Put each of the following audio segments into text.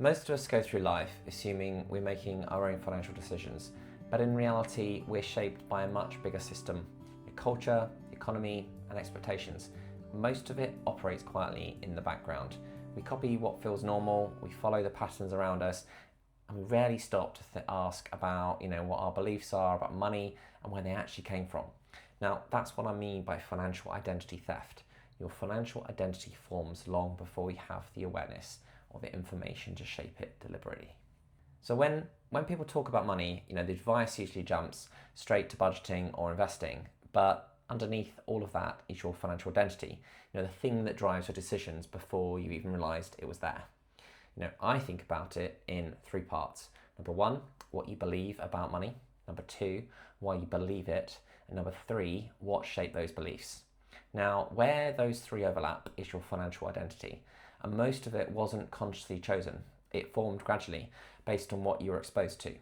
Most of us go through life assuming we're making our own financial decisions, but in reality, we're shaped by a much bigger system: your culture, economy, and expectations. Most of it operates quietly in the background. We copy what feels normal, we follow the patterns around us, and we rarely stop to ask about, what our beliefs are about money and where they actually came from. Now, that's what I mean by financial identity theft. Your financial identity forms long before we have the awareness or the information to shape it deliberately. So when people talk about money, the advice usually jumps straight to budgeting or investing, but underneath all of that is your financial identity, the thing that drives your decisions before you even realized it was there. I think about it in three parts. Number one, what you believe about money. Number two, why you believe it. And number three, what shaped those beliefs. Now, where those three overlap is your financial identity, and most of it wasn't consciously chosen. It formed gradually based on what you were exposed to.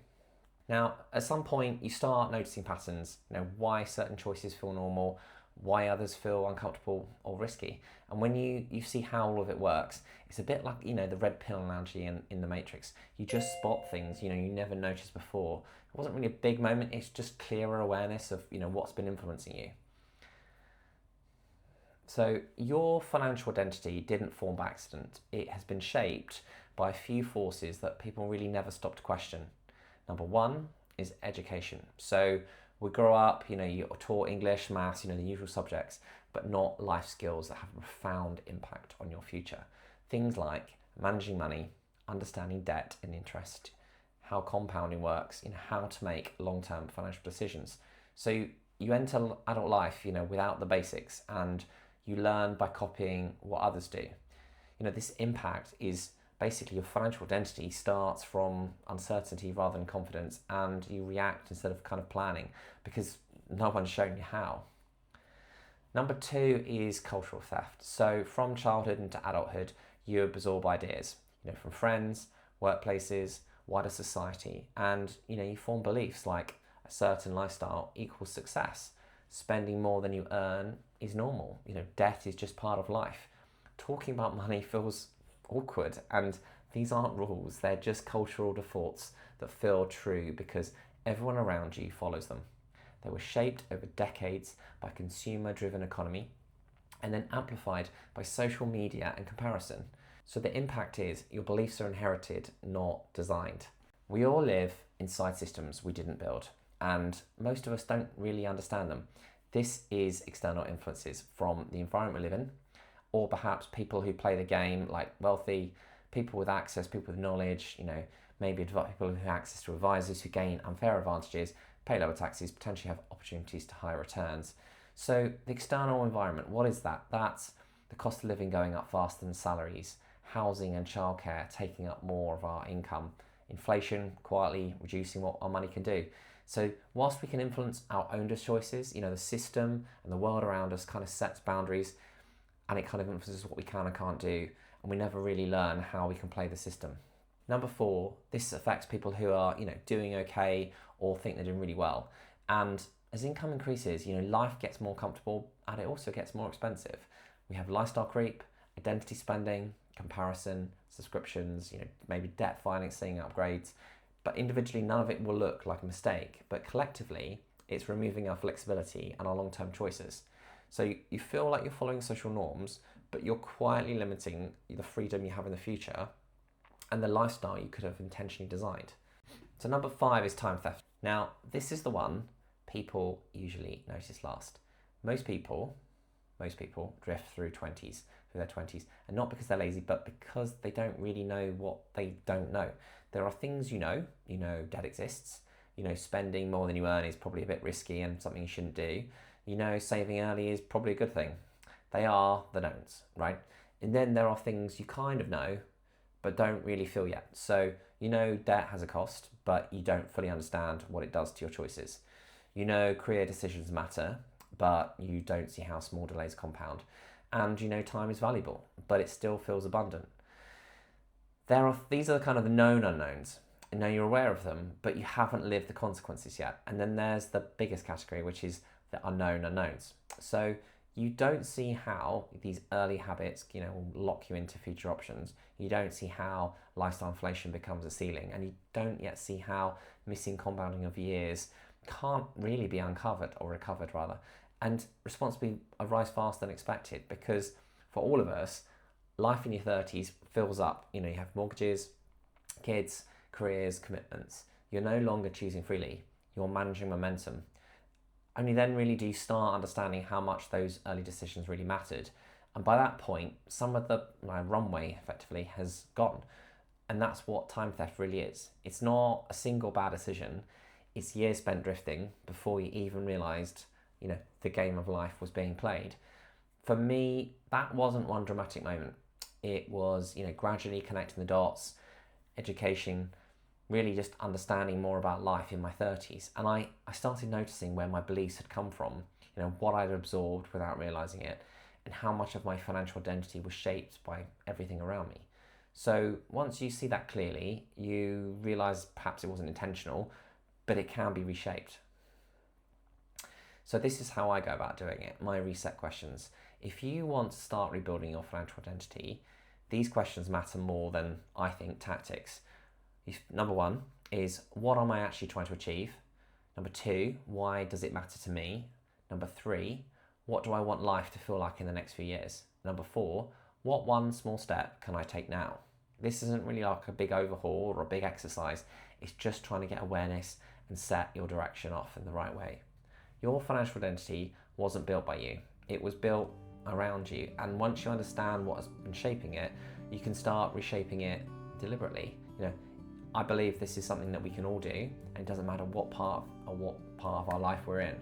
Now, at some point, you start noticing patterns, why certain choices feel normal, why others feel uncomfortable or risky. And when you see how all of it works, it's a bit like, the red pill analogy in the Matrix. You just spot things, you never noticed before. It wasn't really a big moment, it's just clearer awareness of, what's been influencing you. So your financial identity didn't form by accident. It has been shaped by a few forces that people really never stop to question. Number one is education. So we grow up, you're taught English, maths, the usual subjects, but not life skills that have a profound impact on your future. Things like managing money, understanding debt and interest, how compounding works, how to make long-term financial decisions. So you enter adult life, without the basics, and you learn by copying what others do. This impact is basically your financial identity starts from uncertainty rather than confidence, and you react instead of kind of planning because no one's shown you how. Number two is cultural theft. So from childhood into adulthood, you absorb ideas, from friends, workplaces, wider society, and you form beliefs like a certain lifestyle equals success. Spending more than you earn is normal. Debt is just part of life. Talking about money feels awkward, and these aren't rules. They're just cultural defaults that feel true because everyone around you follows them. They were shaped over decades by consumer-driven economy and then amplified by social media and comparison. So the impact is your beliefs are inherited, not designed. We all live inside systems we didn't build, and most of us don't really understand them. This is external influences from the environment we live in, or perhaps people who play the game, like wealthy, people with access, people with knowledge, maybe people who have access to advisors who gain unfair advantages, pay lower taxes, potentially have opportunities to higher returns. So the external environment, what is that? That's the cost of living going up faster than salaries, housing and childcare taking up more of our income, inflation quietly reducing what our money can do. So whilst we can influence our own choices, the system and the world around us kind of sets boundaries, and it kind of influences what we can and can't do, and we never really learn how we can play the system. Number four, this affects people who are, doing okay or think they're doing really well. And as income increases, life gets more comfortable and it also gets more expensive. We have lifestyle creep, identity spending, comparison, subscriptions, maybe debt financing, upgrades. But individually, none of it will look like a mistake. But collectively, it's removing our flexibility and our long-term choices. So you feel like you're following social norms, but you're quietly limiting the freedom you have in the future and the lifestyle you could have intentionally designed. So number five is time theft. Now, this is the one people usually notice last. Most people drift through their 20s, and not because they're lazy, but because they don't really know what they don't know. There are things debt exists, spending more than you earn is probably a bit risky and something you shouldn't do. Saving early is probably a good thing. They are the don'ts, right? And then there are things you kind of know, but don't really feel yet. So, debt has a cost, but you don't fully understand what it does to your choices. Career decisions matter, but you don't see how small delays compound. And time is valuable, but it still feels abundant. These are kind of the known unknowns. You're aware of them, but you haven't lived the consequences yet. And then there's the biggest category, which is the unknown unknowns. So you don't see how these early habits, will lock you into future options. You don't see how lifestyle inflation becomes a ceiling, and you don't yet see how missing compounding of years can't really be uncovered or recovered rather. And responsibility arrives faster than expected, because for all of us, life in your 30s fills up. You have mortgages, kids, careers, commitments. You're no longer choosing freely. You're managing momentum. Only then really do you start understanding how much those early decisions really mattered. And by that point, some of the runway effectively has gone. And that's what time theft really is. It's not a single bad decision. It's years spent drifting before you even realised, the game of life was being played. For me, that wasn't one dramatic moment. It was, gradually connecting the dots, education, really just understanding more about life in my 30s. And I started noticing where my beliefs had come from, what I'd absorbed without realising it, and how much of my financial identity was shaped by everything around me. So once you see that clearly, you realise perhaps it wasn't intentional, but it can be reshaped. So this is how I go about doing it, my reset questions. If you want to start rebuilding your financial identity, these questions matter more than, I think, tactics. Number one is, what am I actually trying to achieve? Number two, why does it matter to me? Number three, what do I want life to feel like in the next few years? Number four, what one small step can I take now? This isn't really like a big overhaul or a big exercise. It's just trying to get awareness and set your direction off in the right way. Your financial identity wasn't built by you. It was built around you. And once you understand what has been shaping it, you can start reshaping it deliberately. I believe this is something that we can all do, and it doesn't matter what part of our life we're in.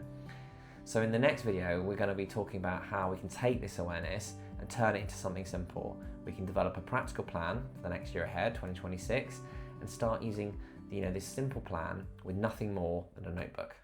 So in the next video, we're going to be talking about how we can take this awareness and turn it into something simple. We can develop a practical plan for the next year ahead, 2026, and start using this simple plan with nothing more than a notebook.